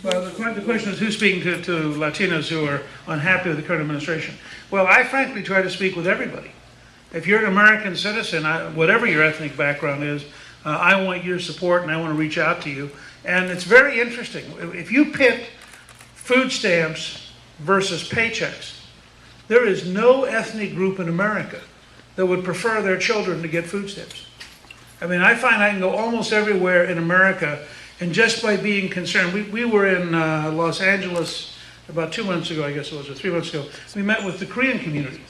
Well, the question is who's speaking to Latinos who are unhappy with the current administration. Well, I frankly try to speak with everybody. If you're an American citizen, whatever your ethnic background is, I want your support and I want to reach out to you. And it's very interesting. If you pit food stamps versus paychecks, there is no ethnic group in America that would prefer their children to get food stamps. I mean, I find I can go almost everywhere in America, and just by being concerned, we were in Los Angeles about 2 months ago, I guess it was, or 3 months ago. We met with the Korean community.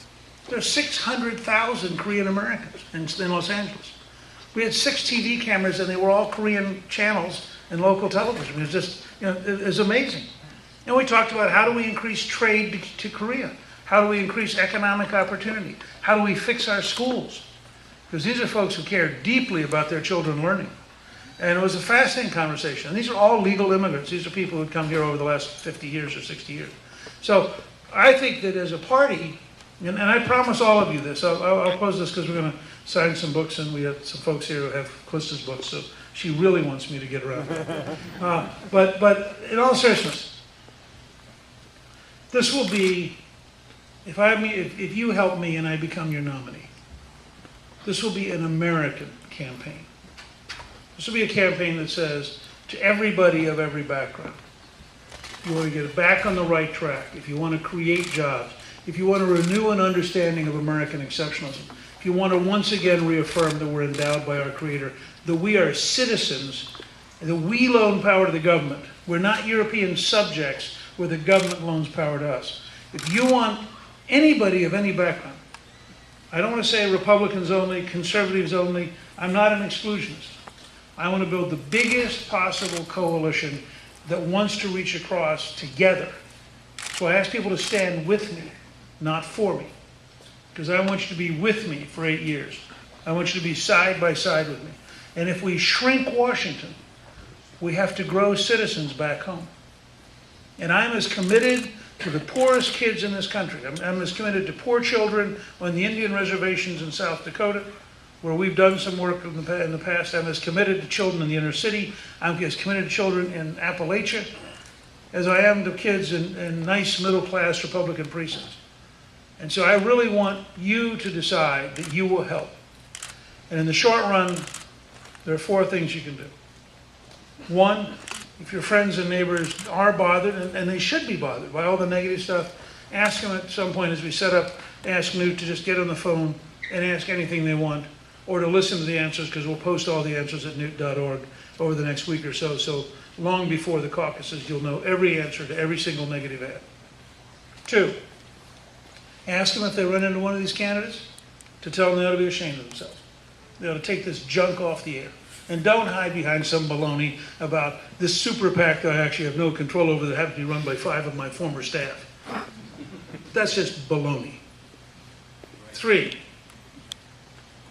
There's 600,000 Korean Americans in Los Angeles. We had 6 TV cameras, and they were all Korean channels and local television. It was just, it was amazing. And we talked about how do we increase trade to Korea? How do we increase economic opportunity? How do we fix our schools? Because these are folks who care deeply about their children learning. And it was a fascinating conversation. And these are all legal immigrants. These are people who had come here over the last 50 years or 60 years. So I think that as a party, and I promise all of you this, I'll close this because we're going to sign some books, and we have some folks here who have Callista's books, so she really wants me to get around. But in all seriousness, this will be, if you help me and I become your nominee, this will be an American campaign. This will be a campaign that says to everybody of every background, if you want to get back on the right track, if you want to create jobs, if you want to renew an understanding of American exceptionalism, if you want to once again reaffirm that we're endowed by our Creator, that we are citizens, that we loan power to the government. We're not European subjects where the government loans power to us. If you want anybody of any background, I don't want to say Republicans only, conservatives only. I'm not an exclusionist. I want to build the biggest possible coalition that wants to reach across together. So I ask people to stand with me, not for me. Because I want you to be with me for 8 years. I want you to be side by side with me. And if we shrink Washington, we have to grow citizens back home. And I'm as committed to the poorest kids in this country. I'm as committed to poor children on the Indian reservations in South Dakota, where we've done some work in the past. I'm as committed to children in the inner city. I'm as committed to children in Appalachia as I am to kids in nice middle-class Republican precincts. And so I really want you to decide that you will help. And in the short run, there are 4 things you can do. 1, if your friends and neighbors are bothered, and they should be bothered by all the negative stuff, ask them at some point as we set up, ask Newt to just get on the phone and ask anything they want, or to listen to the answers, because we'll post all the answers at newt.org over the next week or so. So long before the caucuses, you'll know every answer to every single negative ad. 2, ask them if they run into one of these candidates to tell them they ought to be ashamed of themselves. They ought to take this junk off the air. And don't hide behind some baloney about this super PAC that I actually have no control over that happens to be run by 5 of my former staff. That's just baloney. 3,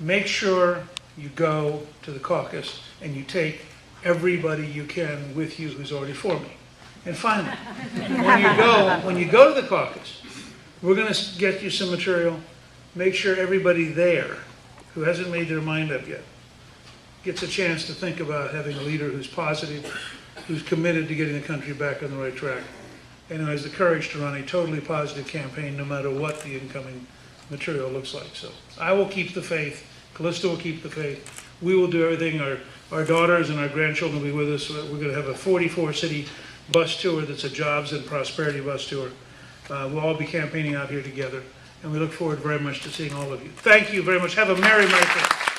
make sure you go to the caucus and you take everybody you can with you who's already for me. And finally, when you go to the caucus, we're going to get you some material. Make sure everybody there who hasn't made their mind up yet gets a chance to think about having a leader who's positive, who's committed to getting the country back on the right track, and who has the courage to run a totally positive campaign no matter what the incoming material looks like. So I will keep the faith. Callista will keep the faith. We will do everything. Our daughters and our grandchildren will be with us. We're going to have a 44-city bus tour that's a jobs and prosperity bus tour. We'll all be campaigning out here together, and we look forward very much to seeing all of you. Thank you very much. Have a Merry Christmas.